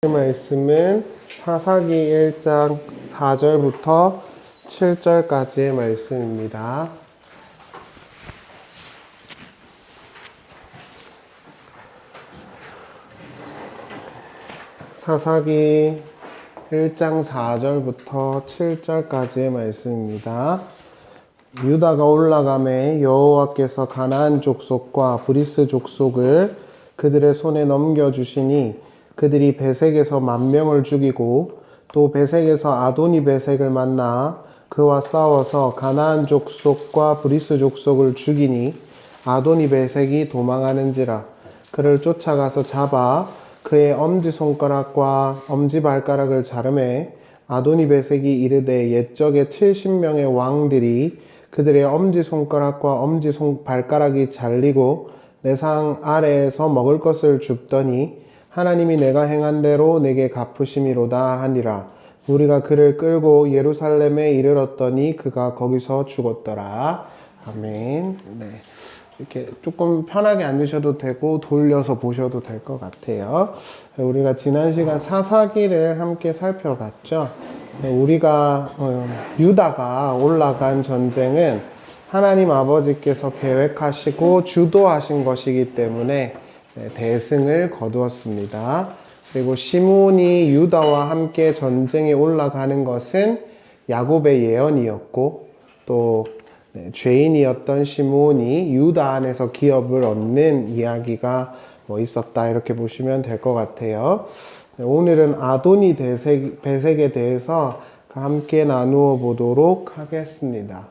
말씀은 사사기 1장 4절부터 7절까지의 말씀입니다. 사사기 1장 4절부터 7절까지의 말씀입니다. 유다가 올라가매 여호와께서 가나안 족속과 브리스 족속을 그들의 손에 넘겨주시니 그들이 베색에서 10,000명을 죽이고 또 베색에서 아도니 베색을 만나 그와 싸워서 가나안 족속과 브리스 족속을 죽이니 아도니 베색이 도망하는지라. 그를 쫓아가서 잡아 그의 엄지손가락과 엄지발가락을 자르매 아도니 베색이 이르되 옛적에 70명의 왕들이 그들의 엄지손가락과 엄지발가락이 잘리고 내 상 아래에서 먹을 것을 줍더니 하나님이 내가 행한 대로 내게 갚으심이로다 하니라. 우리가 그를 끌고 예루살렘에 이르렀더니 그가 거기서 죽었더라. 아멘. 네. 이렇게 조금 편하게 앉으셔도 되고 돌려서 보셔도 될 것 같아요. 우리가 지난 시간 사사기를 함께 살펴봤죠. 우리가 유다가 올라간 전쟁은 하나님 아버지께서 계획하시고 주도하신 것이기 때문에 대승을 거두었습니다. 그리고 시므온이 유다와 함께 전쟁에 올라가는 것은 야곱의 예언이었고 또 죄인이었던 시므온이 유다 안에서 기업을 얻는 이야기가 있었다, 이렇게 보시면 될 것 같아요. 오늘은 아도니 베색에 대해서 함께 나누어 보도록 하겠습니다.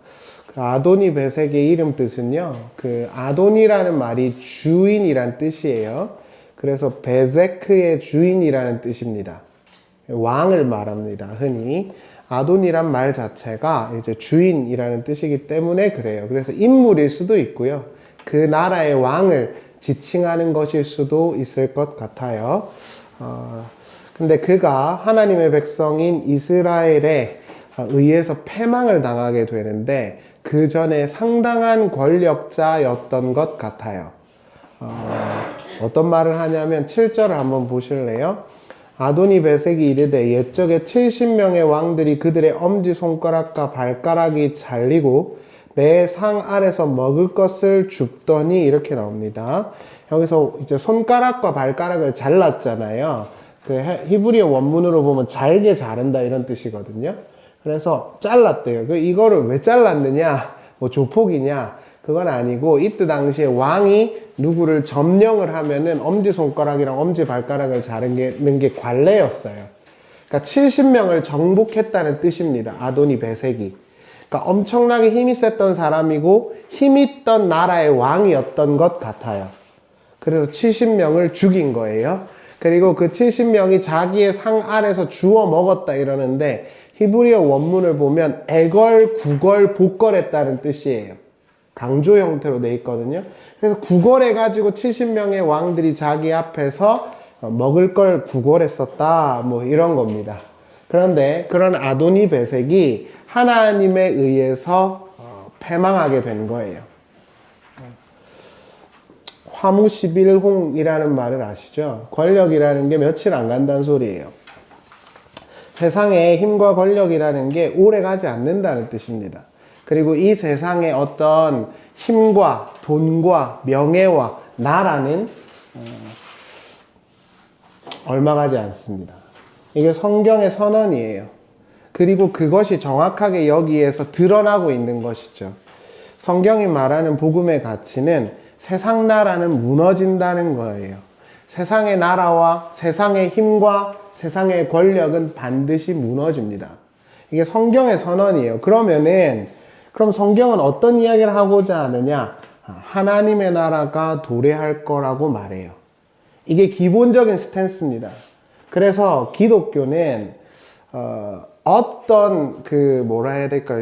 아도니 베색의 이름 뜻은요, 그 아도니라는 말이 주인이란 뜻이에요. 그래서 베세크의 주인이라는 뜻입니다. 왕을 말합니다, 흔히. 아도니란 말 자체가 이제 주인이라는 뜻이기 때문에 그래요. 그래서 인물일 수도 있고요, 그 나라의 왕을 지칭하는 것일 수도 있을 것 같아요. 근데 그가 하나님의 백성인 이스라엘에 의해서 패망을 당하게 되는데 그 전에 상당한 권력자였던 것 같아요. 어떤 말을 하냐면 7절을 한번 보실래요? 아도니 베색이 이르되 옛적에 70명의 왕들이 그들의 엄지손가락과 발가락이 잘리고 내 상 아래서 먹을 것을 줍더니, 이렇게 나옵니다. 여기서 이제 손가락과 발가락을 잘랐잖아요. 그 히브리어 원문으로 보면 잘게 자른다, 이런 뜻이거든요. 그래서 잘랐대요. 이거를 왜 잘랐느냐, 조폭이냐, 그건 아니고 이때 당시에 왕이 누구를 점령을 하면은 엄지손가락이랑 엄지발가락을 자르는 게 관례였어요. 그러니까 70명을 정복했다는 뜻입니다, 아도니 베색이. 그러니까 엄청나게 힘이 셌던 사람이고 힘있던 나라의 왕이었던 것 같아요. 그래서 70명을 죽인 거예요. 그리고 그 70명이 자기의 상 아래서 주워 먹었다 이러는데 히브리어 원문을 보면 애걸, 구걸, 복걸했다는 뜻이에요. 강조 형태로 돼 있거든요. 그래서 구걸해가지고 70명의 왕들이 자기 앞에서 먹을 걸 구걸했었다, 이런 겁니다. 그런데 그런 아도니 베색이 하나님에 의해서 패망하게 된 거예요. 화무 11홍이라는 말을 아시죠? 권력이라는 게 며칠 안 간다는 소리예요. 세상에 힘과 권력이라는 게 오래 가지 않는다는 뜻입니다. 그리고 이 세상에 어떤 힘과 돈과 명예와 나라는 얼마 가지 않습니다. 이게 성경의 선언이에요. 그리고 그것이 정확하게 여기에서 드러나고 있는 것이죠. 성경이 말하는 복음의 가치는 세상 나라는 무너진다는 거예요. 세상의 나라와 세상의 힘과 세상의 권력은 반드시 무너집니다. 이게 성경의 선언이에요. 그럼 성경은 어떤 이야기를 하고자 하느냐? 하나님의 나라가 도래할 거라고 말해요. 이게 기본적인 스탠스입니다. 그래서 기독교는 어떤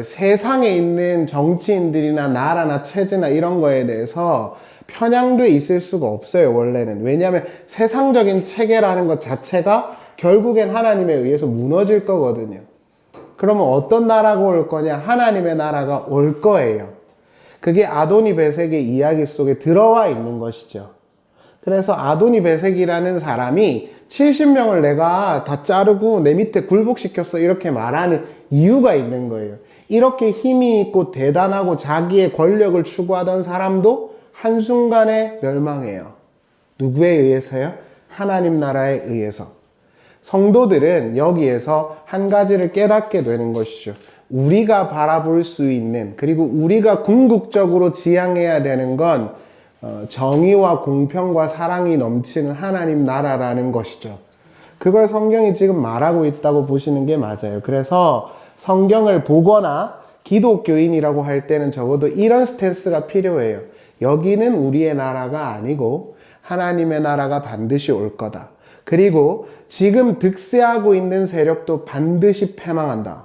세상에 있는 정치인들이나 나라나 체제나 이런 거에 대해서 편향돼 있을 수가 없어요, 원래는. 왜냐하면 세상적인 체계라는 것 자체가 결국엔 하나님에 의해서 무너질 거거든요. 그러면 어떤 나라가 올 거냐? 하나님의 나라가 올 거예요. 그게 아도니 베색의 이야기 속에 들어와 있는 것이죠. 그래서 아도니 베색이라는 사람이 70명을 내가 다 자르고 내 밑에 굴복시켰어 이렇게 말하는 이유가 있는 거예요. 이렇게 힘이 있고 대단하고 자기의 권력을 추구하던 사람도 한순간에 멸망해요. 누구에 의해서요? 하나님 나라에 의해서. 성도들은 여기에서 한 가지를 깨닫게 되는 것이죠. 우리가 바라볼 수 있는, 그리고 우리가 궁극적으로 지향해야 되는 건 정의와 공평과 사랑이 넘치는 하나님 나라라는 것이죠. 그걸 성경이 지금 말하고 있다고 보시는 게 맞아요. 그래서 성경을 보거나 기독교인이라고 할 때는 적어도 이런 스탠스가 필요해요. 여기는 우리의 나라가 아니고 하나님의 나라가 반드시 올 거다. 그리고 지금 득세하고 있는 세력도 반드시 패망한다.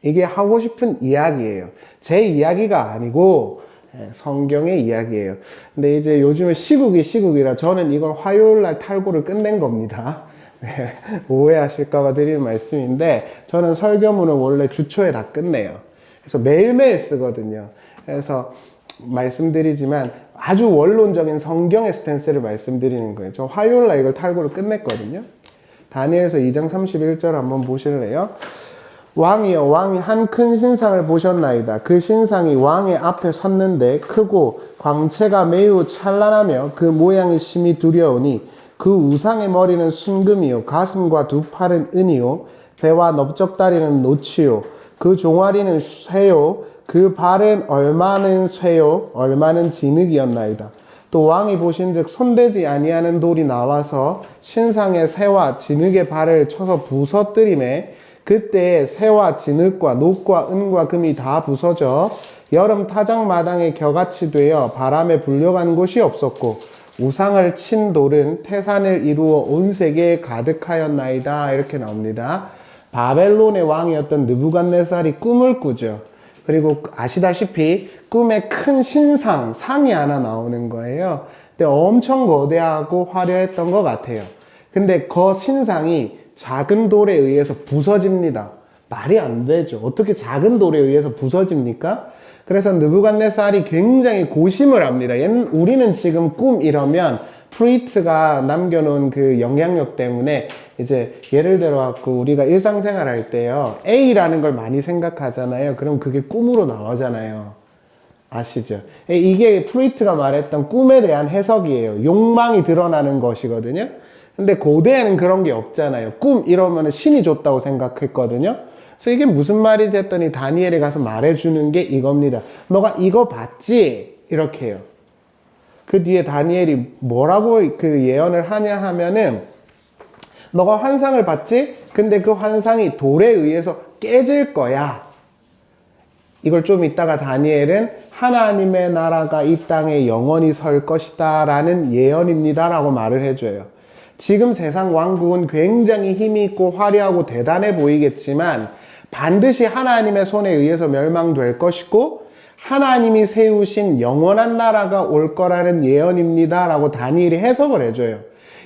이게 하고 싶은 이야기예요. 제 이야기가 아니고 성경의 이야기예요. 근데 이제 요즘에 시국이라 저는 이걸 화요일날 탈고를 끝낸 겁니다. 네, 오해하실까봐 드리는 말씀인데 저는 설교문을 원래 주초에 다 끝내요. 그래서 매일매일 쓰거든요. 그래서 말씀드리지만 아주 원론적인 성경의 스탠스를 말씀드리는 거예요. 저 화요일날 이걸 탈고를 끝냈거든요. 다니엘서 2장 31절 한번 보실래요? 왕이여 왕이 한 큰 신상을 보셨나이다. 그 신상이 왕의 앞에 섰는데 크고 광채가 매우 찬란하며 그 모양이 심히 두려우니 그 우상의 머리는 순금이요 가슴과 두 팔은 은이요 배와 넓적다리는 노치요 그 종아리는 쇠요 그 발은 얼마는 쇠요 얼마는 진흙이었나이다. 또 왕이 보신즉 손대지 아니하는 돌이 나와서 신상의 쇠와 진흙의 발을 쳐서 부서뜨리매 그때 새와 진흙과 녹과 은과 금이 다 부서져 여름 타작마당에 겨같이 되어 바람에 불려간 곳이 없었고 우상을 친 돌은 태산을 이루어 온 세계에 가득하였나이다. 이렇게 나옵니다. 바벨론의 왕이었던 느부갓네살이 꿈을 꾸죠. 그리고 아시다시피 꿈에 큰 신상, 상이 하나 나오는 거예요. 근데 엄청 거대하고 화려했던 것 같아요. 근데 그 신상이 작은 돌에 의해서 부서집니다. 말이 안 되죠. 어떻게 작은 돌에 의해서 부서집니까? 그래서 느부갓네살이 굉장히 고심을 합니다. 우리는 지금 꿈 이러면 프루이트가 남겨놓은 그 영향력 때문에 이제 예를 들어 갖고 우리가 일상생활 할 때요. A라는 걸 많이 생각하잖아요. 그럼 그게 꿈으로 나오잖아요. 아시죠? 이게 프루이트가 말했던 꿈에 대한 해석이에요. 욕망이 드러나는 것이거든요. 근데 고대에는 그런 게 없잖아요. 꿈 이러면 신이 줬다고 생각했거든요. 그래서 이게 무슨 말이지 했더니 다니엘이 가서 말해주는 게 이겁니다. 너가 이거 봤지? 이렇게 해요. 그 뒤에 다니엘이 뭐라고 그 예언을 하냐 하면은 너가 환상을 봤지? 근데 그 환상이 돌에 의해서 깨질 거야. 이걸 좀 이따가 다니엘은 하나님의 나라가 이 땅에 영원히 설 것이다 라는 예언입니다 라고 말을 해줘요. 지금 세상 왕국은 굉장히 힘이 있고 화려하고 대단해 보이겠지만 반드시 하나님의 손에 의해서 멸망될 것이고 하나님이 세우신 영원한 나라가 올 거라는 예언입니다 라고 다니엘이 해석을 해줘요.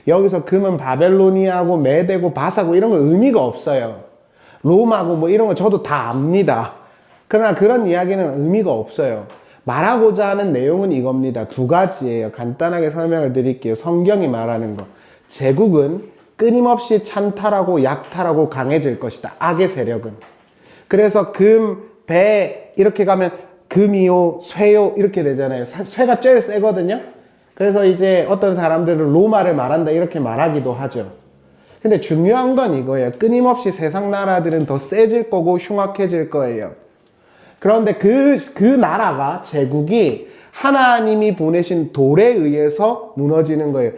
여기서 금은 바벨로니아고 메대고 바사고 이런 거 의미가 없어요. 로마고 뭐 이런 거 저도 다 압니다. 그러나 그런 이야기는 의미가 없어요. 말하고자 하는 내용은 이겁니다. 두 가지예요. 간단하게 설명을 드릴게요. 성경이 말하는 거. 제국은 끊임없이 찬탈하고 약탈하고 강해질 것이다. 악의 세력은. 그래서 금, 배 이렇게 가면 금이요, 쇠요 이렇게 되잖아요. 쇠가 제일 세거든요. 그래서 이제 어떤 사람들은 로마를 말한다 이렇게 말하기도 하죠. 근데 중요한 건 이거예요. 끊임없이 세상 나라들은 더 세질 거고 흉악해질 거예요. 그런데 그 나라가 제국이 하나님이 보내신 돌에 의해서 무너지는 거예요.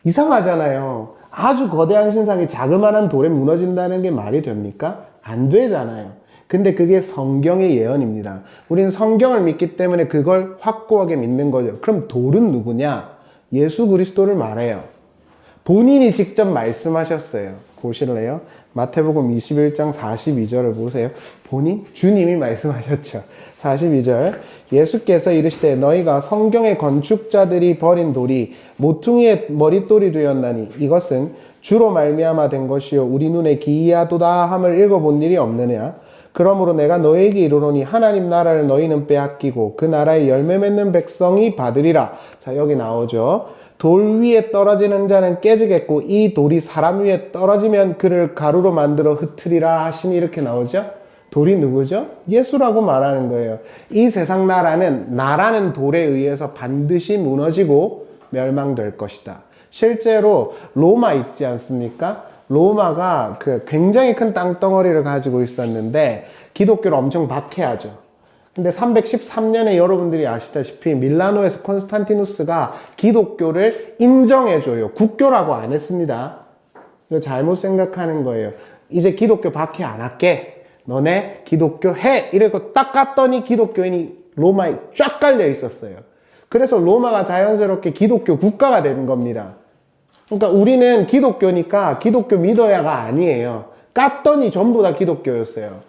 이상하잖아요. 아주 거대한 신상이 자그마한 돌에 무너진다는 게 말이 됩니까? 안 되잖아요. 근데 그게 성경의 예언입니다. 우리는 성경을 믿기 때문에 그걸 확고하게 믿는 거죠. 그럼 돌은 누구냐? 예수 그리스도를 말해요. 본인이 직접 말씀하셨어요. 보실래요? 마태복음 21장 42절을 보세요. 주님이 말씀하셨죠. 42절. 예수께서 이르시되 너희가 성경의 건축자들이 버린 돌이 모퉁이의 머릿돌이 되었나니 이것은 주로 말미암아 된 것이요 우리 눈에 기이하도다 함을 읽어본 일이 없느냐. 그러므로 내가 너희에게 이르노니 하나님 나라를 너희는 빼앗기고 그 나라의 열매 맺는 백성이 받으리라. 자, 여기 나오죠. 돌 위에 떨어지는 자는 깨지겠고 이 돌이 사람 위에 떨어지면 그를 가루로 만들어 흩으리라 하시니 이렇게 나오죠. 돌이 누구죠? 예수라고 말하는 거예요. 이 세상 나라는 나라는 돌에 의해서 반드시 무너지고 멸망될 것이다. 실제로 로마 있지 않습니까? 로마가 그 굉장히 큰 땅덩어리를 가지고 있었는데 기독교를 엄청 박해하죠. 근데 313년에 여러분들이 아시다시피 밀라노에서 콘스탄티누스가 기독교를 인정해줘요. 국교라고 안 했습니다. 이거 잘못 생각하는 거예요. 이제 기독교 박해 안 할게. 너네 기독교 해. 이러고 딱 갔더니 기독교인이 로마에 쫙 깔려 있었어요. 그래서 로마가 자연스럽게 기독교 국가가 된 겁니다. 그러니까 우리는 기독교니까 기독교 믿어야가 아니에요. 깠더니 전부 다 기독교였어요.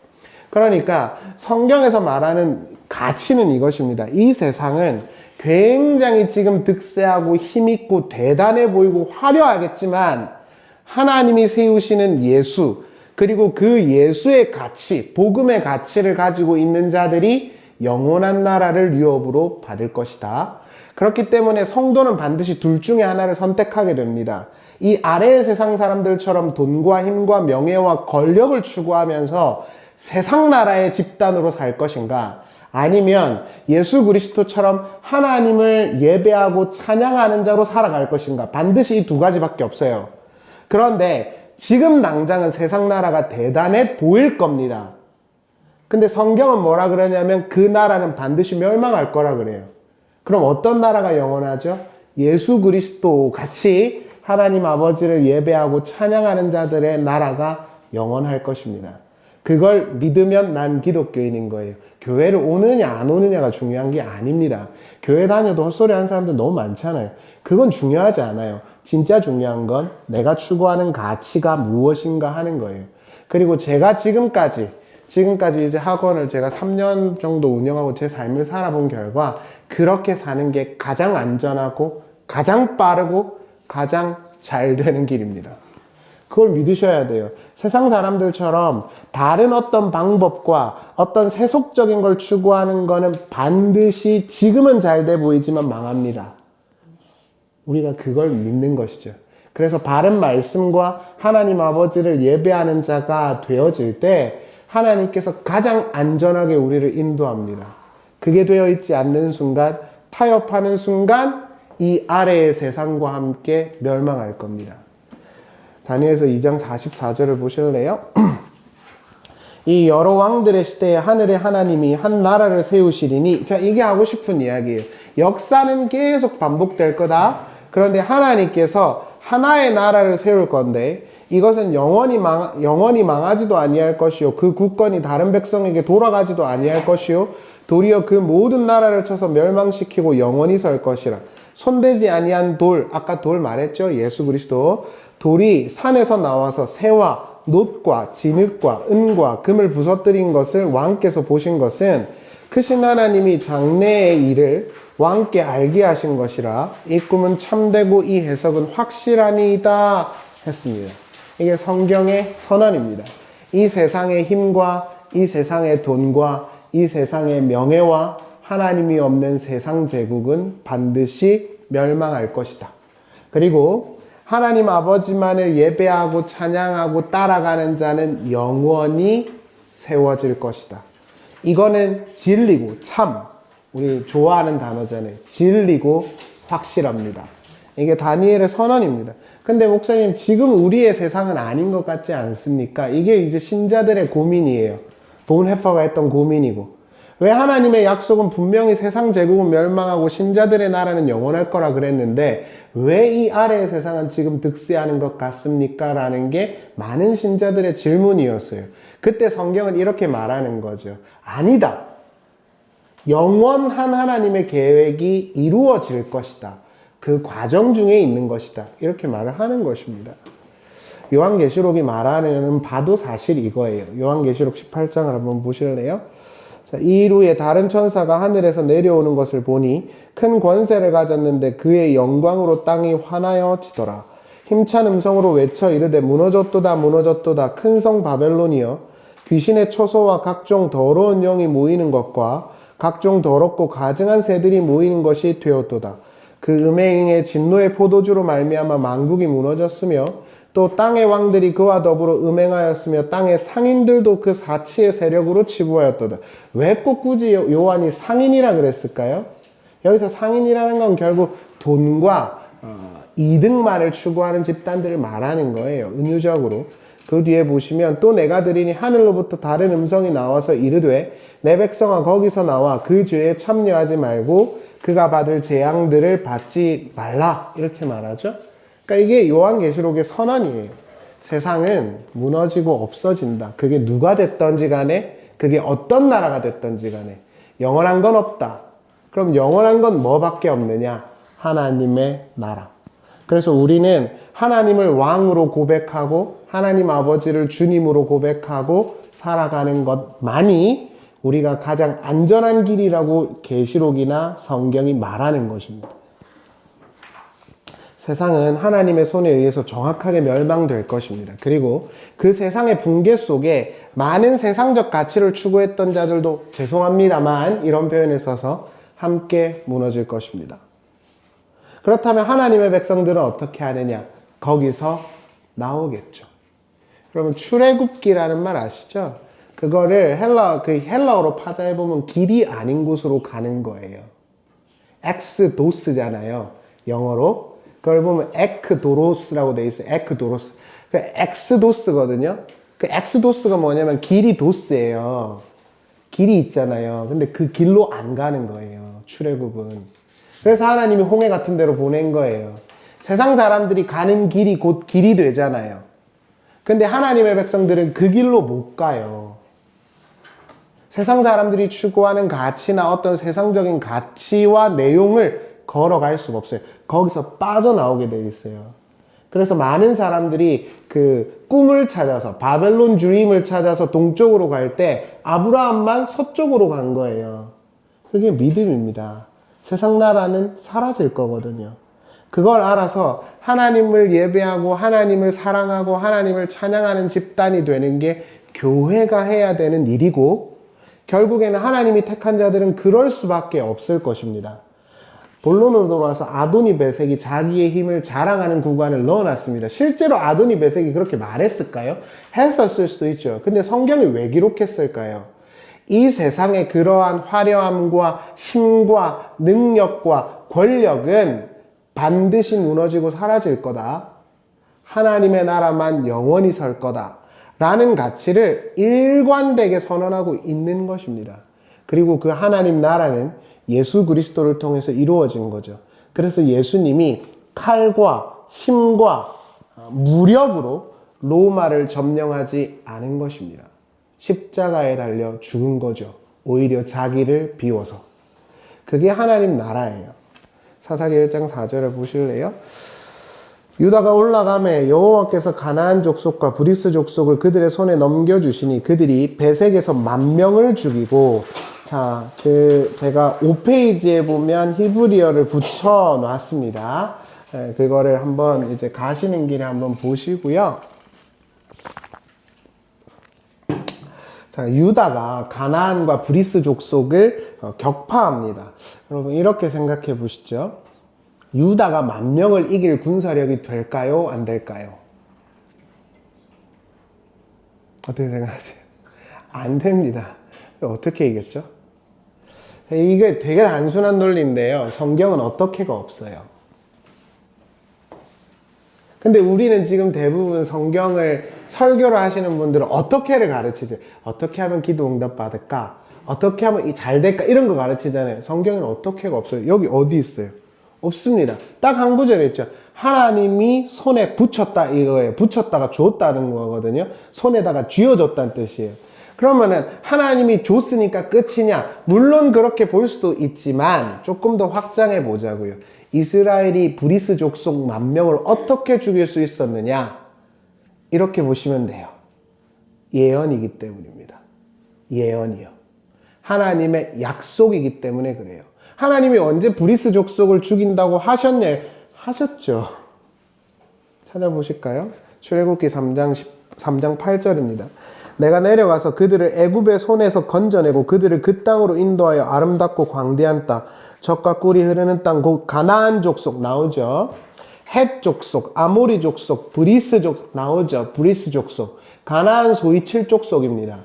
그러니까 성경에서 말하는 가치는 이것입니다. 이 세상은 굉장히 지금 득세하고 힘있고 대단해 보이고 화려하겠지만 하나님이 세우시는 예수 그리고 그 예수의 가치, 복음의 가치를 가지고 있는 자들이 영원한 나라를 유업으로 받을 것이다. 그렇기 때문에 성도는 반드시 둘 중에 하나를 선택하게 됩니다. 이 아래의 세상 사람들처럼 돈과 힘과 명예와 권력을 추구하면서 세상 나라의 집단으로 살 것인가? 아니면 예수 그리스도처럼 하나님을 예배하고 찬양하는 자로 살아갈 것인가? 반드시 이 두 가지밖에 없어요. 그런데 지금 당장은 세상 나라가 대단해 보일 겁니다. 근데 성경은 뭐라 그러냐면 그 나라는 반드시 멸망할 거라 그래요. 그럼 어떤 나라가 영원하죠? 예수 그리스도 같이 하나님 아버지를 예배하고 찬양하는 자들의 나라가 영원할 것입니다. 그걸 믿으면 난 기독교인인 거예요. 교회를 오느냐 안 오느냐가 중요한 게 아닙니다. 교회 다녀도 헛소리 하는 사람들 너무 많잖아요. 그건 중요하지 않아요. 진짜 중요한 건 내가 추구하는 가치가 무엇인가 하는 거예요. 그리고 제가 지금까지 이제 학원을 제가 3년 정도 운영하고 제 삶을 살아본 결과 그렇게 사는 게 가장 안전하고 가장 빠르고 가장 잘 되는 길입니다. 그걸 믿으셔야 돼요. 세상 사람들처럼 다른 어떤 방법과 어떤 세속적인 걸 추구하는 거는 반드시 지금은 잘 돼 보이지만 망합니다. 우리가 그걸 믿는 것이죠. 그래서 바른 말씀과 하나님 아버지를 예배하는 자가 되어질 때 하나님께서 가장 안전하게 우리를 인도합니다. 그게 되어 있지 않는 순간, 타협하는 순간 이 아래의 세상과 함께 멸망할 겁니다. 다니엘서 2장 44절을 보실래요? 이 여러 왕들의 시대에 하늘의 하나님이 한 나라를 세우시리니, 자, 이게 하고 싶은 이야기예요. 역사는 계속 반복될 거다. 그런데 하나님께서 하나의 나라를 세울 건데 이것은 영원히 망하지도 아니할 것이요 그 국권이 다른 백성에게 돌아가지도 아니할 것이요 도리어 그 모든 나라를 쳐서 멸망시키고 영원히 설 것이라. 손대지 아니한 돌, 아까 돌 말했죠? 예수 그리스도. 돌이 산에서 나와서 새와 놋과 진흙과 은과 금을 부서뜨린 것을 왕께서 보신 것은 크신 하나님이 장래의 일을 왕께 알게 하신 것이라. 이 꿈은 참되고 이 해석은 확실하니이다 했습니다. 이게 성경의 선언입니다. 이 세상의 힘과 이 세상의 돈과 이 세상의 명예와 하나님이 없는 세상 제국은 반드시 멸망할 것이다. 그리고 하나님 아버지만을 예배하고 찬양하고 따라가는 자는 영원히 세워질 것이다. 이거는 진리고 참, 우리 좋아하는 단어잖아요. 진리고 확실합니다. 이게 다니엘의 선언입니다. 근데 목사님, 지금 우리의 세상은 아닌 것 같지 않습니까? 이게 이제 신자들의 고민이에요. 본헤퍼가 했던 고민이고. 왜 하나님의 약속은 분명히 세상 제국은 멸망하고 신자들의 나라는 영원할 거라 그랬는데 왜 이 아래의 세상은 지금 득세하는 것 같습니까? 라는 게 많은 신자들의 질문이었어요. 그때 성경은 이렇게 말하는 거죠. 아니다. 영원한 하나님의 계획이 이루어질 것이다. 그 과정 중에 있는 것이다. 이렇게 말을 하는 것입니다. 요한계시록이 말하는 바도 사실 이거예요. 요한계시록 18장을 한번 보실래요? 자, 이일 후에 다른 천사가 하늘에서 내려오는 것을 보니 큰 권세를 가졌는데 그의 영광으로 땅이 환하여지더라. 힘찬 음성으로 외쳐 이르되 무너졌도다 무너졌도다 큰 성 바벨론이여 귀신의 초소와 각종 더러운 영이 모이는 것과 각종 더럽고 가증한 새들이 모이는 것이 되었도다. 그 음행의 진노의 포도주로 말미암아 만국이 무너졌으며 또 땅의 왕들이 그와 더불어 음행하였으며 땅의 상인들도 그 사치의 세력으로 치부하였도다. 왜 꼭 굳이 요한이 상인이라 그랬을까요? 여기서 상인이라는 건 결국 돈과 이득만을 추구하는 집단들을 말하는 거예요. 은유적으로. 그 뒤에 보시면 또 내가 들으니 하늘로부터 다른 음성이 나와서 이르되 내 백성아 거기서 나와 그 죄에 참여하지 말고 그가 받을 재앙들을 받지 말라 이렇게 말하죠. 그러니까 이게 요한계시록의 선언이에요. 세상은 무너지고 없어진다. 그게 누가 됐던지 간에 그게 어떤 나라가 됐던지 간에 영원한 건 없다. 그럼 영원한 건 뭐밖에 없느냐? 하나님의 나라. 그래서 우리는 하나님을 왕으로 고백하고 하나님 아버지를 주님으로 고백하고 살아가는 것만이 우리가 가장 안전한 길이라고 계시록이나 성경이 말하는 것입니다. 세상은 하나님의 손에 의해서 정확하게 멸망될 것입니다. 그리고 그 세상의 붕괴 속에 많은 세상적 가치를 추구했던 자들도 죄송합니다만 이런 표현을 써서 함께 무너질 것입니다. 그렇다면 하나님의 백성들은 어떻게 하느냐? 거기서 나오겠죠. 그러면 출애굽기라는 말 아시죠? 그거를 헬라어로 파자해보면 길이 아닌 곳으로 가는 거예요. 엑스도스잖아요. 영어로. 그걸 보면 에크도로스라고 돼 있어요. 에크도로스. 그 엑스도스거든요. 그 엑스도스가 뭐냐면 길이 도스예요. 길이 있잖아요. 근데 그 길로 안 가는 거예요. 출애굽은. 그래서 하나님이 홍해 같은 데로 보낸 거예요. 세상 사람들이 가는 길이 곧 길이 되잖아요. 근데 하나님의 백성들은 그 길로 못 가요. 세상 사람들이 추구하는 가치나 어떤 세상적인 가치와 내용을 걸어갈 수가 없어요. 거기서 빠져나오게 돼 있어요. 그래서 많은 사람들이 그 꿈을 찾아서 바벨론 드림을 찾아서 동쪽으로 갈 때 아브라함만 서쪽으로 간 거예요. 그게 믿음입니다. 세상 나라는 사라질 거거든요. 그걸 알아서 하나님을 예배하고 하나님을 사랑하고 하나님을 찬양하는 집단이 되는 게 교회가 해야 되는 일이고 결국에는 하나님이 택한 자들은 그럴 수밖에 없을 것입니다. 본론으로 돌아와서 아도니베섹이 자기의 힘을 자랑하는 구간을 넣어놨습니다. 실제로 아도니베섹이 그렇게 말했을까요? 했었을 수도 있죠. 근데 성경이 왜 기록했을까요? 이 세상의 그러한 화려함과 힘과 능력과 권력은 반드시 무너지고 사라질 거다. 하나님의 나라만 영원히 설 거다. 라는 가치를 일관되게 선언하고 있는 것입니다. 그리고 그 하나님 나라는 예수 그리스도를 통해서 이루어진 거죠. 그래서 예수님이 칼과 힘과 무력으로 로마를 점령하지 않은 것입니다. 십자가에 달려 죽은 거죠. 오히려 자기를 비워서. 그게 하나님 나라예요. 사사기 1장 4절을 보실래요? 유다가 올라가매 여호와께서 가나안 족속과 브리스 족속을 그들의 손에 넘겨주시니 그들이 베색에서 10,000명을 죽이고 자, 제가 5페이지에 보면 히브리어를 붙여 놨습니다. 그거를 한번 이제 가시는 길에 한번 보시고요. 자, 유다가 가나안과 브리스 족속을 격파합니다. 여러분 이렇게 생각해 보시죠. 유다가 10,000명을 이길 군사력이 될까요? 안 될까요? 어떻게 생각하세요? 안 됩니다. 어떻게 이겼죠? 이게 되게 단순한 논리인데요. 성경은 어떻게가 없어요. 근데 우리는 지금 대부분 성경을 설교를 하시는 분들은 어떻게를 가르치죠. 어떻게 하면 기도 응답 받을까? 어떻게 하면 잘 될까? 이런 거 가르치잖아요. 성경에는 어떻게가 없어요. 여기 어디 있어요? 없습니다. 딱 한 구절에 있죠. 하나님이 손에 붙였다 이거예요. 붙였다가 줬다는 거거든요. 손에다가 쥐어줬다는 뜻이에요. 그러면은 하나님이 줬으니까 끝이냐? 물론 그렇게 볼 수도 있지만 조금 더 확장해 보자고요. 이스라엘이 브리스 족속 10,000명을 어떻게 죽일 수 있었느냐? 이렇게 보시면 돼요. 예언이기 때문입니다. 예언이요. 하나님의 약속이기 때문에 그래요. 하나님이 언제 브리스 족속을 죽인다고 하셨냐? 하셨죠. 찾아보실까요? 출애굽기 3장 8절입니다. 내가 내려가서 그들을 애굽의 손에서 건져내고 그들을 그 땅으로 인도하여 아름답고 광대한 땅 젖과 꿀이 흐르는 땅, 곧 가나안 족속 나오죠. 헷 족속, 아모리 족속, 브리스 족 나오죠. 브리스 족속. 가나안 소위 7족속입니다.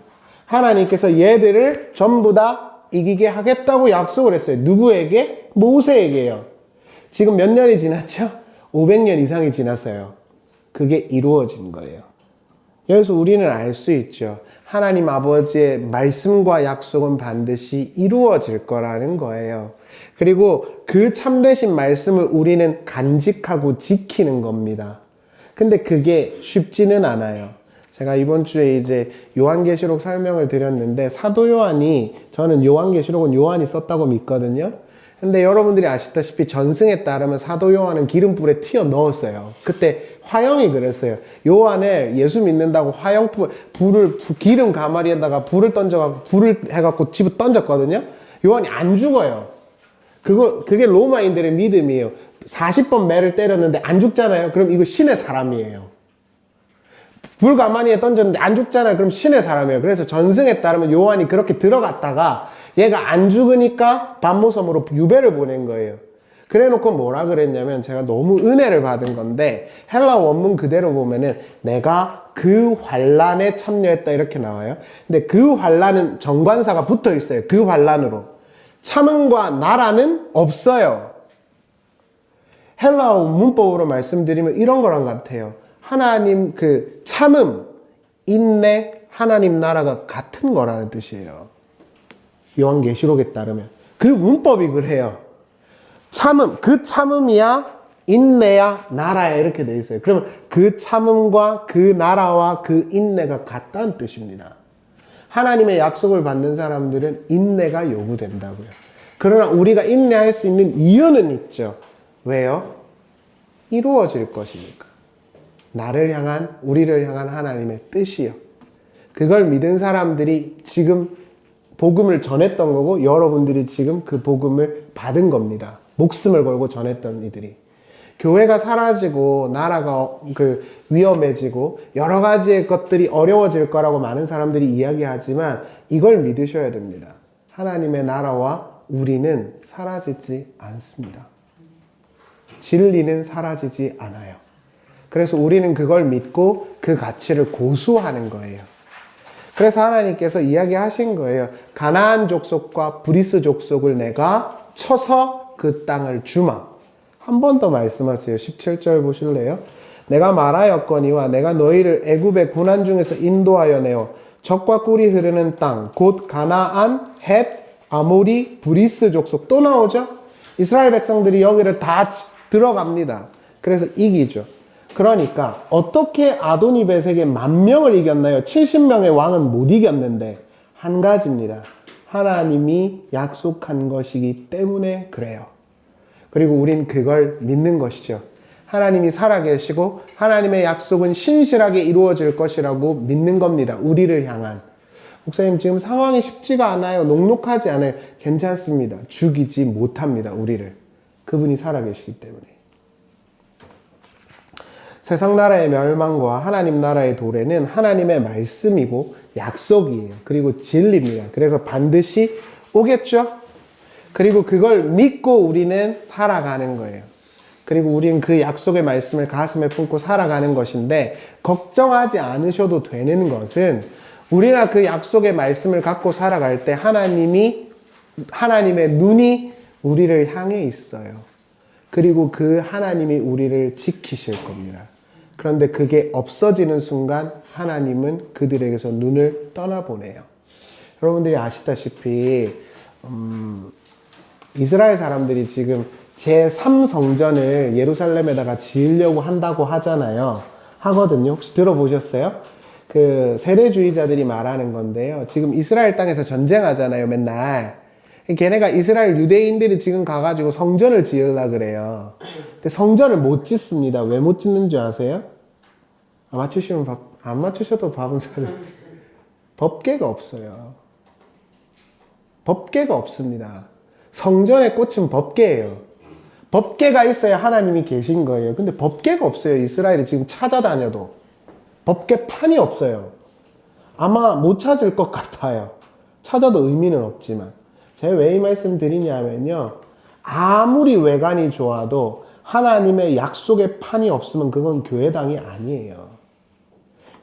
하나님께서 얘들을 전부 다 이기게 하겠다고 약속을 했어요. 누구에게? 모세에게요. 지금 몇 년이 지났죠? 500년 이상이 지났어요. 그게 이루어진 거예요. 여기서 우리는 알 수 있죠. 하나님 아버지의 말씀과 약속은 반드시 이루어질 거라는 거예요. 그리고 그 참되신 말씀을 우리는 간직하고 지키는 겁니다. 근데 그게 쉽지는 않아요. 제가 이번 주에 이제 요한계시록 설명을 드렸는데 사도 요한이, 저는 요한계시록은 요한이 썼다고 믿거든요. 근데 여러분들이 아시다시피 전승에 따르면 사도 요한은 기름불에 튀어 넣었어요. 그때 화영이 그랬어요. 요한을 예수 믿는다고 기름 가마리에다가 불을 던져갖고, 불을 해갖고 집어 던졌거든요. 요한이 안 죽어요. 그게 로마인들의 믿음이에요. 40번 매를 때렸는데 안 죽잖아요. 그럼 이거 신의 사람이에요. 불 가마니에 던졌는데 안 죽잖아요. 그럼 신의 사람이에요. 그래서 전승에 따르면 요한이 그렇게 들어갔다가 얘가 안 죽으니까 반모섬으로 유배를 보낸 거예요. 그래 놓고 뭐라 그랬냐면, 제가 너무 은혜를 받은 건데 헬라 원문 그대로 보면은 내가 그 환란에 참여했다 이렇게 나와요. 근데 그 환란은 정관사가 붙어 있어요. 그 환란으로. 참음과 나라는 없어요. 헬라어 문법으로 말씀드리면 이런 거랑 같아요. 하나님 그 참음, 인내, 하나님 나라가 같은 거라는 뜻이에요. 요한계시록에 따르면. 그 문법이 그래요. 참음, 그 참음이야, 인내야, 나라야 이렇게 돼 있어요. 그러면 그 참음과 그 나라와 그 인내가 같다는 뜻입니다. 하나님의 약속을 받는 사람들은 인내가 요구된다고요. 그러나 우리가 인내할 수 있는 이유는 있죠. 왜요? 이루어질 것이니까. 나를 향한, 우리를 향한 하나님의 뜻이요. 그걸 믿은 사람들이 지금 복음을 전했던 거고, 여러분들이 지금 그 복음을 받은 겁니다. 목숨을 걸고 전했던 이들이. 교회가 사라지고 나라가 위험해지고 여러 가지의 것들이 어려워질 거라고 많은 사람들이 이야기하지만 이걸 믿으셔야 됩니다. 하나님의 나라와 우리는 사라지지 않습니다. 진리는 사라지지 않아요. 그래서 우리는 그걸 믿고 그 가치를 고수하는 거예요. 그래서 하나님께서 이야기하신 거예요. 가나안 족속과 브리스 족속을 내가 쳐서 그 땅을 주마. 한 번 더 말씀하세요. 17절 보실래요? 내가 말하였거니와 내가 너희를 애굽의 고난 중에서 인도하여 내어 젖과 꿀이 흐르는 땅, 곧 가나안, 헷, 아모리, 브리스 족속. 또 나오죠? 이스라엘 백성들이 여기를 다 들어갑니다. 그래서 이기죠. 그러니까 어떻게 아도니베섹의 10,000명을 이겼나요? 70명의 왕은 못 이겼는데 한 가지입니다. 하나님이 약속한 것이기 때문에 그래요. 그리고 우린 그걸 믿는 것이죠. 하나님이 살아계시고 하나님의 약속은 신실하게 이루어질 것이라고 믿는 겁니다. 우리를 향한. 목사님 지금 상황이 쉽지가 않아요. 녹록하지 않아요. 괜찮습니다. 죽이지 못합니다. 우리를. 그분이 살아계시기 때문에. 세상 나라의 멸망과 하나님 나라의 도래는 하나님의 말씀이고 약속이에요. 그리고 진리입니다. 그래서 반드시 오겠죠? 그리고 그걸 믿고 우리는 살아가는 거예요. 그리고 우리는 그 약속의 말씀을 가슴에 품고 살아가는 것인데, 걱정하지 않으셔도 되는 것은 우리가 그 약속의 말씀을 갖고 살아갈 때 하나님의 눈이 우리를 향해 있어요. 그리고 그 하나님이 우리를 지키실 겁니다. 그런데 그게 없어지는 순간 하나님은 그들에게서 눈을 떠나보내요. 여러분들이 아시다시피 이스라엘 사람들이 지금 제3성전을 예루살렘에다가 지으려고 한다고 하잖아요. 하거든요. 혹시 들어보셨어요? 그 세대주의자들이 말하는 건데요. 지금 이스라엘 땅에서 전쟁하잖아요. 맨날. 걔네가 이스라엘 유대인들이 지금 가가지고 성전을 지으려고 그래요. 근데 성전을 못 짓습니다. 왜 못 짓는 줄 아세요? 맞추시면 안 맞추셔도 밥은 사는. 법궤가 없어요. 법궤가 없습니다. 성전의 꽃은 법궤예요. 법궤가 있어야 하나님이 계신 거예요. 근데 법궤가 없어요. 이스라엘이 지금 찾아다녀도. 법궤판이 없어요. 아마 못 찾을 것 같아요. 찾아도 의미는 없지만. 제가 왜 이 말씀 드리냐면요. 아무리 외관이 좋아도 하나님의 약속의 판이 없으면 그건 교회당이 아니에요.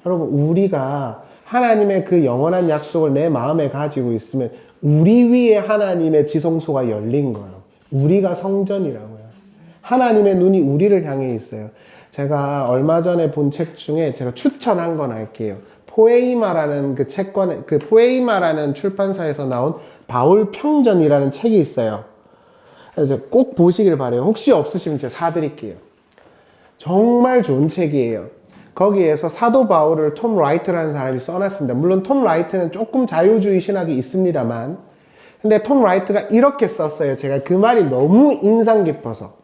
여러분, 우리가 하나님의 그 영원한 약속을 내 마음에 가지고 있으면 우리 위에 하나님의 지성소가 열린 거예요. 우리가 성전이라고요. 하나님의 눈이 우리를 향해 있어요. 제가 얼마 전에 본 책 중에 제가 추천한 건 할게요. 포에이마라는 그 책권, 그 포에이마라는 출판사에서 나온 바울 평전이라는 책이 있어요. 그래서 꼭 보시길 바래요. 혹시 없으시면 제가 사드릴게요. 정말 좋은 책이에요. 거기에서 사도 바울을 톰 라이트라는 사람이 써놨습니다. 물론 톰 라이트는 조금 자유주의 신학이 있습니다만, 근데 톰 라이트가 이렇게 썼어요. 제가 그 말이 너무 인상 깊어서.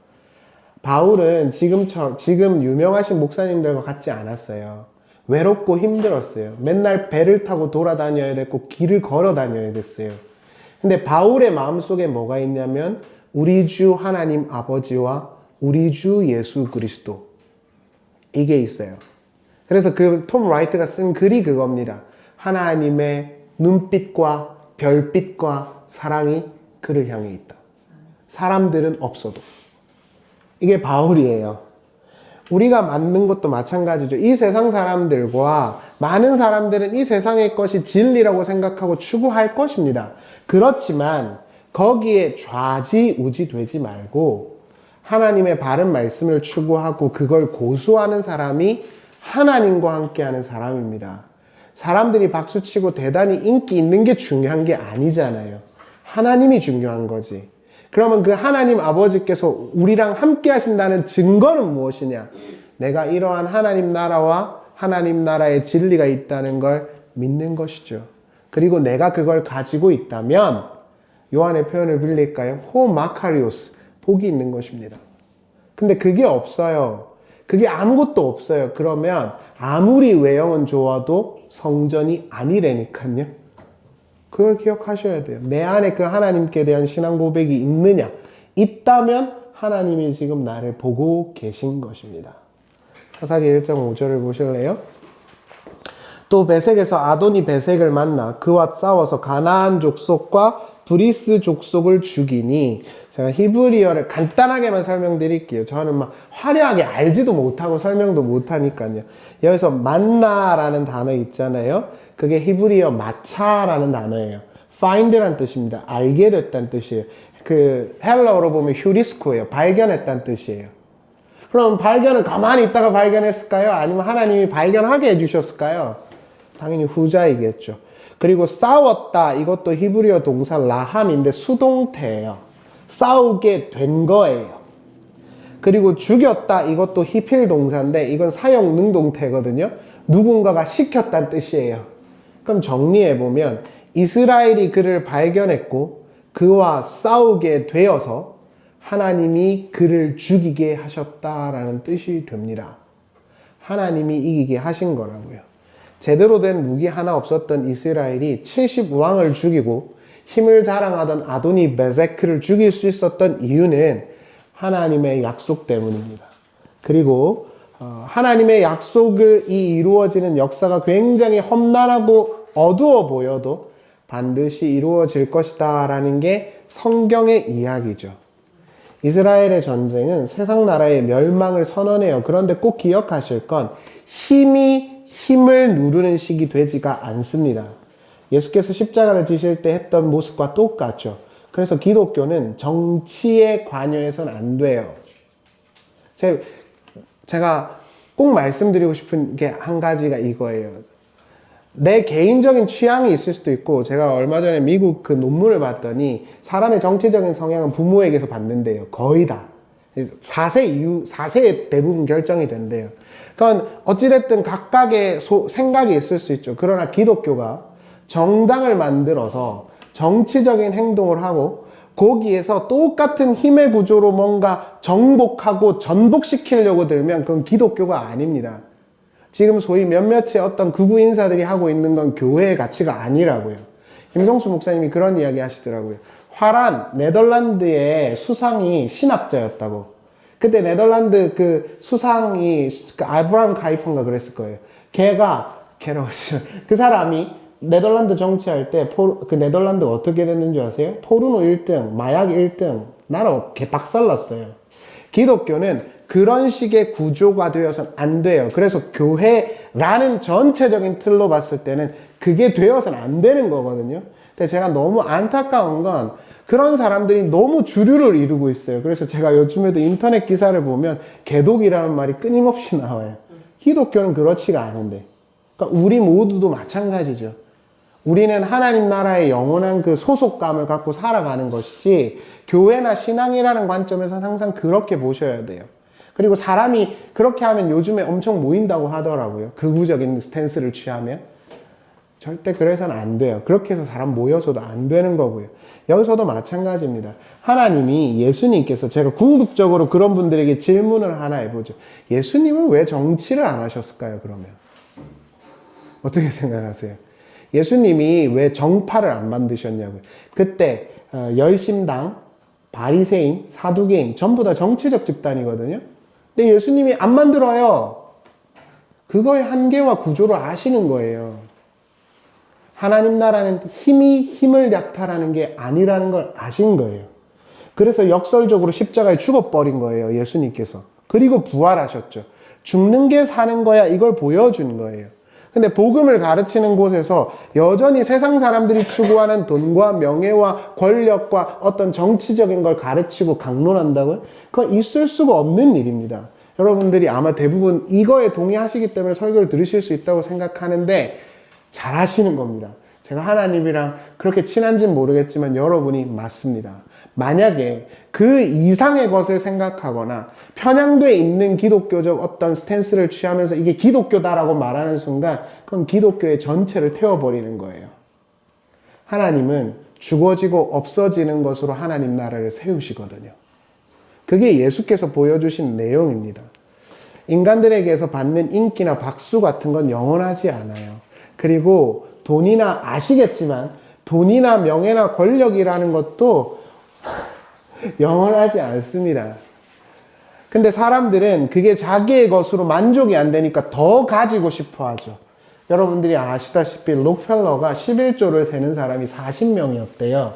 바울은 지금 유명하신 목사님들과 같지 않았어요. 외롭고 힘들었어요. 맨날 배를 타고 돌아다녀야 됐고 길을 걸어 다녀야 됐어요. 근데 바울의 마음속에 뭐가 있냐면 우리 주 하나님 아버지와 우리 주 예수 그리스도, 이게 있어요. 그래서 그 톰 라이트가 쓴 글이 그겁니다. 하나님의 눈빛과 별빛과 사랑이 그를 향해 있다. 사람들은 없어도. 이게 바울이에요. 우리가 만든 것도 마찬가지죠. 이 세상 사람들과 많은 사람들은 이 세상의 것이 진리라고 생각하고 추구할 것입니다. 그렇지만 거기에 좌지우지 되지 말고 하나님의 바른 말씀을 추구하고 그걸 고수하는 사람이 하나님과 함께하는 사람입니다. 사람들이 박수치고 대단히 인기 있는 게 중요한 게 아니잖아요. 하나님이 중요한 거지. 그러면 그 하나님 아버지께서 우리랑 함께 하신다는 증거는 무엇이냐? 내가 이러한 하나님 나라와 하나님 나라의 진리가 있다는 걸 믿는 것이죠. 그리고 내가 그걸 가지고 있다면 요한의 표현을 빌릴까요? 호마카리오스, 복이 있는 것입니다. 근데 그게 없어요. 그게 아무것도 없어요. 그러면 아무리 외형은 좋아도 성전이 아니라니까요. 그걸 기억하셔야 돼요. 내 안에 그 하나님께 대한 신앙 고백이 있느냐? 있다면 하나님이 지금 나를 보고 계신 것입니다. 사사기 1장 5절을 보실래요? 또 베색에서 아도니 베색을 만나 그와 싸워서 가나안 족속과 브리스 족속을 죽이니, 제가 히브리어를 간단하게만 설명드릴게요. 저는 막 화려하게 알지도 못하고 설명도 못하니까요. 여기서 만나라는 단어 있잖아요. 그게 히브리어 마차라는 단어예요. find란 뜻입니다. 알게 됐다는 뜻이에요. 그 헬라어로 보면 휴리스코예요. 발견했다는 뜻이에요. 그럼 발견은 가만히 있다가 발견했을까요? 아니면 하나님이 발견하게 해주셨을까요? 당연히 후자이겠죠. 그리고 싸웠다, 이것도 히브리어 동사 라함인데 수동태예요. 싸우게 된 거예요. 그리고 죽였다, 이것도 히필 동사인데 이건 사용 능동태거든요. 누군가가 시켰다는 뜻이에요. 그럼 정리해보면 이스라엘이 그를 발견했고 그와 싸우게 되어서 하나님이 그를 죽이게 하셨다라는 뜻이 됩니다. 하나님이 이기게 하신 거라고요. 제대로 된 무기 하나 없었던 이스라엘이 70왕을 죽이고 힘을 자랑하던 아도니 베세크를 죽일 수 있었던 이유는 하나님의 약속 때문입니다. 그리고 하나님의 약속이 이루어지는 역사가 굉장히 험난하고 어두워 보여도 반드시 이루어질 것이다 라는 게 성경의 이야기죠. 이스라엘의 전쟁은 세상 나라의 멸망을 선언해요. 그런데 꼭 기억하실 건 힘을 누르는 식이 되지가 않습니다. 예수께서 십자가를 지실 때 했던 모습과 똑같죠. 그래서 기독교는 정치에 관여해서는 안 돼요. 제가 꼭 말씀드리고 싶은 게 한 가지가 이거예요. 내 개인적인 취향이 있을 수도 있고, 제가 얼마 전에 미국 그 논문을 봤더니 사람의 정치적인 성향은 부모에게서 받는데요. 거의 다. 4세에 대부분 결정이 된대요. 그러니까 어찌됐든 각각의 생각이 있을 수 있죠. 그러나 기독교가 정당을 만들어서 정치적인 행동을 하고 거기에서 똑같은 힘의 구조로 뭔가 정복하고 전복시키려고 들면 그건 기독교가 아닙니다. 지금 소위 몇몇의 어떤 극우 인사들이 하고 있는 건 교회의 가치가 아니라고요. 김성수 목사님이 그런 이야기 하시더라고요. 화란 네덜란드의 수상이 신학자였다고. 그때 네덜란드 그 수상이 그 아브라함 카이퍼인가 그랬을 거예요. 그 사람이 네덜란드 정치할 때 그 네덜란드가 어떻게 됐는지 아세요? 포르노 1등, 마약 1등, 나라 개박살났어요. 기독교는 그런 식의 구조가 되어서는 안 돼요. 그래서 교회라는 전체적인 틀로 봤을 때는 그게 되어서는 안 되는 거거든요. 근데 제가 너무 안타까운 건 그런 사람들이 너무 주류를 이루고 있어요. 그래서 제가 요즘에도 인터넷 기사를 보면 개독이라는 말이 끊임없이 나와요. 기독교는 그렇지가 않은데. 그러니까 우리 모두도 마찬가지죠. 우리는 하나님 나라의 영원한 그 소속감을 갖고 살아가는 것이지, 교회나 신앙이라는 관점에서는 항상 그렇게 보셔야 돼요. 그리고 사람이 그렇게 하면 요즘에 엄청 모인다고 하더라고요. 극우적인 스탠스를 취하면. 절대 그래서는 안 돼요. 그렇게 해서 사람 모여서도 안 되는 거고요. 여기서도 마찬가지입니다. 하나님이, 예수님께서, 제가 궁극적으로 그런 분들에게 질문을 하나 해보죠. 예수님은 왜 정치를 안 하셨을까요, 그러면? 어떻게 생각하세요? 예수님이 왜 정파를 안 만드셨냐고요. 그때 열심당, 바리새인, 사두개인 전부 다 정치적 집단이거든요. 근데 예수님이 안 만들어요. 그거의 한계와 구조를 아시는 거예요. 하나님 나라는 힘을 약탈하는 게 아니라는 걸 아신 거예요. 그래서 역설적으로 십자가에 죽어버린 거예요, 예수님께서. 그리고 부활하셨죠. 죽는 게 사는 거야, 이걸 보여준 거예요. 근데 복음을 가르치는 곳에서 여전히 세상 사람들이 추구하는 돈과 명예와 권력과 어떤 정치적인 걸 가르치고 강론한다고요? 그건 있을 수가 없는 일입니다. 여러분들이 아마 대부분 이거에 동의하시기 때문에 설교를 들으실 수 있다고 생각하는데 잘 하시는 겁니다. 제가 하나님이랑 그렇게 친한지는 모르겠지만 여러분이 맞습니다. 만약에 그 이상의 것을 생각하거나 편향돼 있는 기독교적 어떤 스탠스를 취하면서 이게 기독교다라고 말하는 순간 그건 기독교의 전체를 태워버리는 거예요. 하나님은 죽어지고 없어지는 것으로 하나님 나라를 세우시거든요. 그게 예수께서 보여주신 내용입니다. 인간들에게서 받는 인기나 박수 같은 건 영원하지 않아요. 그리고 돈이나, 아시겠지만 돈이나 명예나 권력이라는 것도 영원하지 않습니다. 근데 사람들은 그게 자기의 것으로 만족이 안 되니까 더 가지고 싶어 하죠. 여러분들이 아시다시피 록펠러가 11조를 세는 사람이 40명이었대요.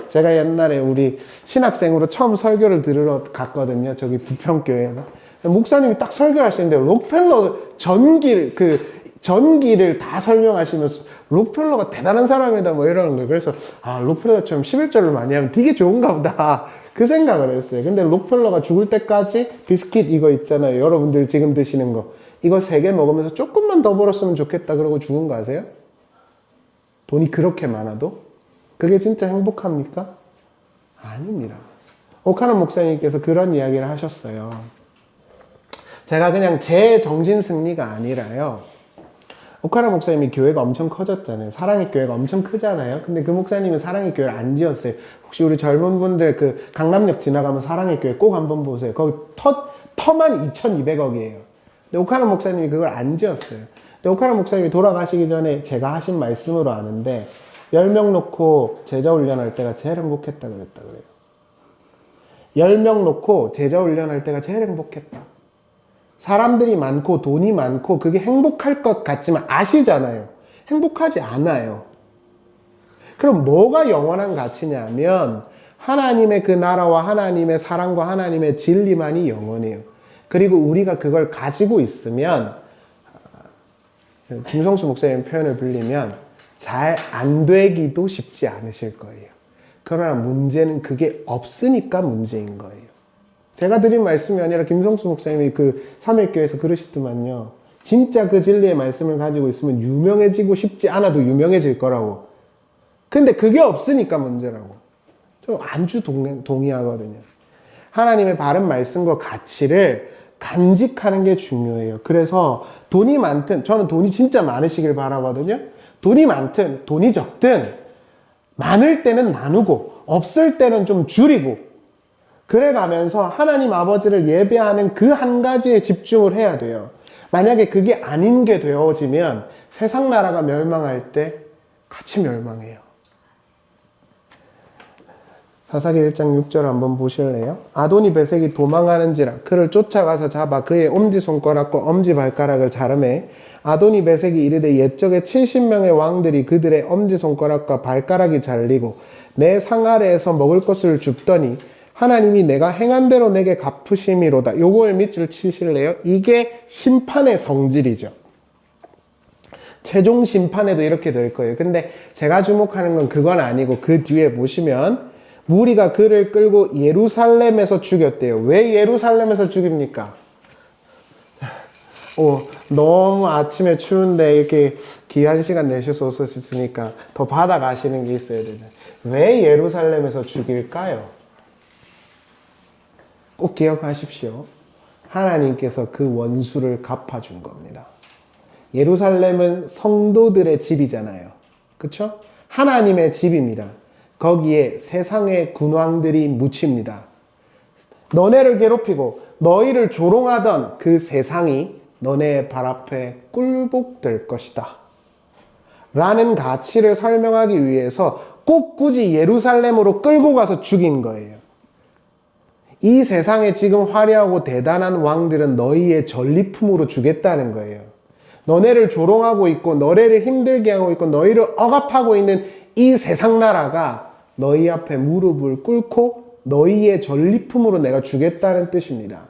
제가 옛날에 우리 신학생으로 처음 설교를 들으러 갔거든요. 저기 부평교회에서. 목사님이 딱 설교를 하시는데 록펠러 전기를 다 설명하시면서 록펠러가 대단한 사람이다 뭐 이러는 거예요. 그래서 록펠러처럼 11조를 많이 하면 되게 좋은가 보다 그 생각을 했어요. 근데 록펠러가 죽을 때까지 비스킷 이거 있잖아요. 여러분들 지금 드시는 거 이거 3개 먹으면서 조금만 더 벌었으면 좋겠다 그러고 죽은 거 아세요? 돈이 그렇게 많아도? 그게 진짜 행복합니까? 아닙니다. 오카노 목사님께서 그런 이야기를 하셨어요. 제가 그냥 제 정신승리가 아니라요. 오카노 목사님이 교회가 엄청 커졌잖아요. 사랑의 교회가 엄청 크잖아요. 근데 그 목사님은 사랑의 교회를 안 지었어요. 혹시 우리 젊은 분들 그 강남역 지나가면 사랑의 교회 꼭 한번 보세요. 거기 터만 2,200억이에요. 근데 오카노 목사님이 그걸 안 지었어요. 근데 오카노 목사님이 돌아가시기 전에 제가 하신 말씀으로 아는데 10명 놓고 제자 훈련할 때가 제일 행복했다 그랬다 그래요. 10명 놓고 제자 훈련할 때가 제일 행복했다. 사람들이 많고 돈이 많고 그게 행복할 것 같지만 아시잖아요. 행복하지 않아요. 그럼 뭐가 영원한 가치냐면 하나님의 그 나라와 하나님의 사랑과 하나님의 진리만이 영원해요. 그리고 우리가 그걸 가지고 있으면 김성수 목사님 표현을 빌리면 잘 안 되기도 쉽지 않으실 거예요. 그러나 문제는 그게 없으니까 문제인 거예요. 제가 드린 말씀이 아니라 김성수 목사님이 그 3일교회에서 그러시더만요. 진짜 그 진리의 말씀을 가지고 있으면 유명해지고 싶지 않아도 유명해질 거라고. 근데 그게 없으니까 문제라고. 저 안주 동의하거든요. 하나님의 바른 말씀과 가치를 간직하는 게 중요해요. 그래서 돈이 많든, 저는 돈이 진짜 많으시길 바라거든요. 돈이 많든 돈이 적든 많을 때는 나누고 없을 때는 좀 줄이고 그래가면서 하나님 아버지를 예배하는 그 한 가지에 집중을 해야 돼요. 만약에 그게 아닌 게 되어지면 세상 나라가 멸망할 때 같이 멸망해요. 사사기 1장 6절 한번 보실래요? 아도니 베섹이 도망하는지라 그를 쫓아가서 잡아 그의 엄지손가락과 엄지발가락을 자르매 아도니 베섹이 이르되 옛적에 70명의 왕들이 그들의 엄지손가락과 발가락이 잘리고 내 상 아래에서 먹을 것을 줍더니 하나님이 내가 행한 대로 내게 갚으심이로다. 요걸 밑줄 치실래요? 이게 심판의 성질이죠. 최종 심판에도 이렇게 될 거예요. 근데 제가 주목하는 건 그건 아니고 그 뒤에 보시면 무리가 그를 끌고 예루살렘에서 죽였대요. 왜 예루살렘에서 죽입니까? 너무 아침에 추운데 이렇게 귀한 시간 내셔서 오셨으니까 더 받아가시는 게 있어야 되잖아요. 왜 예루살렘에서 죽일까요? 꼭 기억하십시오. 하나님께서 그 원수를 갚아준 겁니다. 예루살렘은 성도들의 집이잖아요. 그쵸? 하나님의 집입니다. 거기에 세상의 군왕들이 묻힙니다. 너네를 괴롭히고 너희를 조롱하던 그 세상이 너네 발 앞에 꿀복될 것이다. 라는 가치를 설명하기 위해서 꼭 굳이 예루살렘으로 끌고 가서 죽인 거예요. 이 세상에 지금 화려하고 대단한 왕들은 너희의 전리품으로 주겠다는 거예요. 너네를 조롱하고 있고 너네를 힘들게 하고 있고 너희를 억압하고 있는 이 세상 나라가 너희 앞에 무릎을 꿇고 너희의 전리품으로 내가 주겠다는 뜻입니다.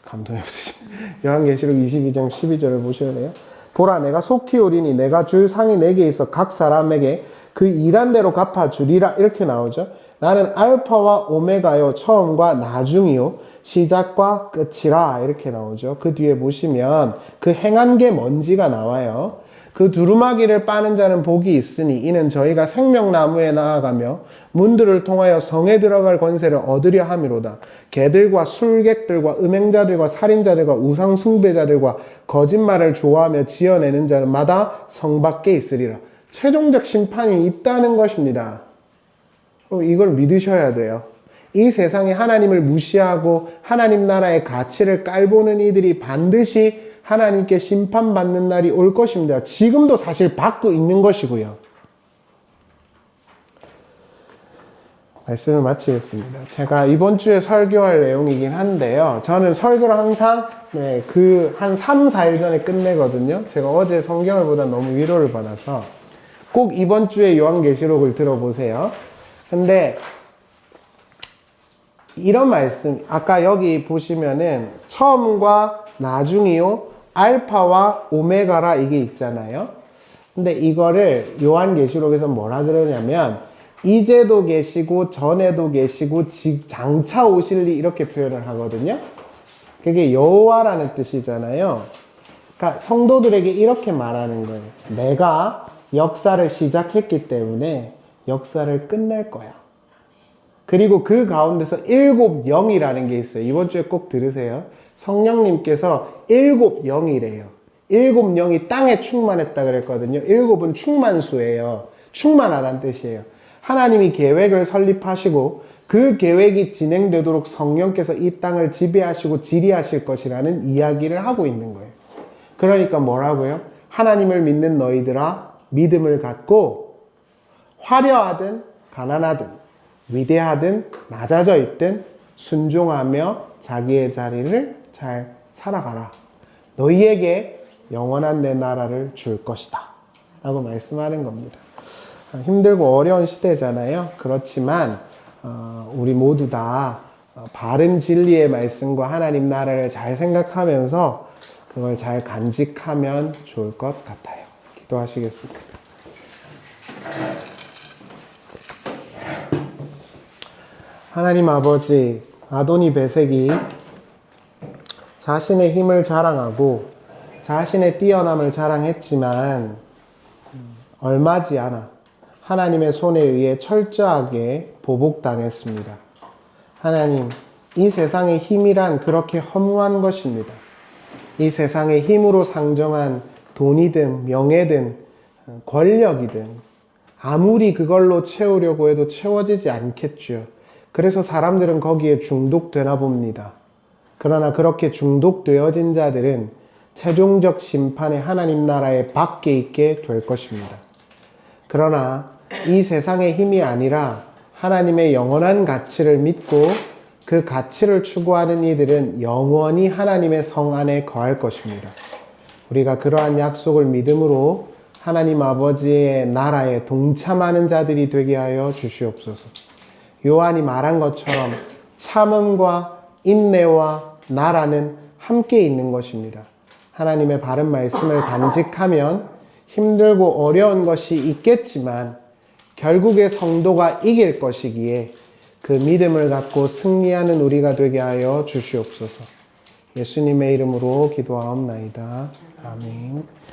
감동이 없으시네. 요한계시록 22장 12절을 보실래요? 보라 내가 속히 오리니 내가 줄 상이 내게 있어 각 사람에게 그 일한 대로 갚아주리라. 이렇게 나오죠. 나는 알파와 오메가요 처음과 나중이요 시작과 끝이라. 이렇게 나오죠. 그 뒤에 보시면 그 행한 게 뭔지가 나와요. 그 두루마기를 빠는 자는 복이 있으니 이는 저희가 생명나무에 나아가며 문들을 통하여 성에 들어갈 권세를 얻으려 함이로다. 개들과 술객들과 음행자들과 살인자들과 우상숭배자들과 거짓말을 좋아하며 지어내는 자마다 성 밖에 있으리라. 최종적 심판이 있다는 것입니다. 이걸 믿으셔야 돼요. 이 세상에 하나님을 무시하고 하나님 나라의 가치를 깔보는 이들이 반드시 하나님께 심판받는 날이 올 것입니다. 지금도 사실 받고 있는 것이고요. 말씀을 마치겠습니다. 제가 이번 주에 설교할 내용이긴 한데요. 저는 설교를 항상 한 3, 4일 전에 끝내거든요. 제가 어제 성경을 보다 너무 위로를 받아서 꼭 이번 주에 요한계시록을 들어보세요. 근데 이런 말씀, 아까 여기 보시면은 처음과 나중이요 알파와 오메가라 이게 있잖아요. 근데 이거를 요한계시록에서 뭐라 그러냐면 이제도 계시고 전에도 계시고 장차 오실리 이렇게 표현을 하거든요. 그게 여호와라는 뜻이잖아요. 그러니까 성도들에게 이렇게 말하는 거예요. 내가 역사를 시작했기 때문에 역사를 끝낼 거야. 그리고 그 가운데서 7 영이라는 게 있어요. 이번 주에 꼭 들으세요. 성령님께서 7 영이래요. 7 영이 땅에 충만했다 그랬거든요. 7은 충만수예요. 충만하다는 뜻이에요. 하나님이 계획을 설립하시고 그 계획이 진행되도록 성령께서 이 땅을 지배하시고 지리하실 것이라는 이야기를 하고 있는 거예요. 그러니까 뭐라고요? 하나님을 믿는 너희들아 믿음을 갖고 화려하든 가난하든 위대하든 낮아져 있든 순종하며 자기의 자리를 잘 살아가라. 너희에게 영원한 내 나라를 줄 것이다. 라고 말씀하는 겁니다. 힘들고 어려운 시대잖아요. 그렇지만 우리 모두 다 바른 진리의 말씀과 하나님 나라를 잘 생각하면서 그걸 잘 간직하면 좋을 것 같아요. 기도하시겠습니다. 하나님 아버지, 아도니 베섹이 자신의 힘을 자랑하고 자신의 뛰어남을 자랑했지만 얼마지 않아 하나님의 손에 의해 철저하게 보복당했습니다. 하나님, 이 세상의 힘이란 그렇게 허무한 것입니다. 이 세상의 힘으로 상정한 돈이든 명예든 권력이든 아무리 그걸로 채우려고 해도 채워지지 않겠죠. 그래서 사람들은 거기에 중독되나 봅니다. 그러나 그렇게 중독되어진 자들은 최종적 심판의 하나님 나라에 밖에 있게 될 것입니다. 그러나 이 세상의 힘이 아니라 하나님의 영원한 가치를 믿고 그 가치를 추구하는 이들은 영원히 하나님의 성 안에 거할 것입니다. 우리가 그러한 약속을 믿음으로 하나님 아버지의 나라에 동참하는 자들이 되게 하여 주시옵소서. 요한이 말한 것처럼 참음과 인내와 나라는 함께 있는 것입니다. 하나님의 바른 말씀을 간직하면 힘들고 어려운 것이 있겠지만 결국에 성도가 이길 것이기에 그 믿음을 갖고 승리하는 우리가 되게 하여 주시옵소서. 예수님의 이름으로 기도하옵나이다. 아멘.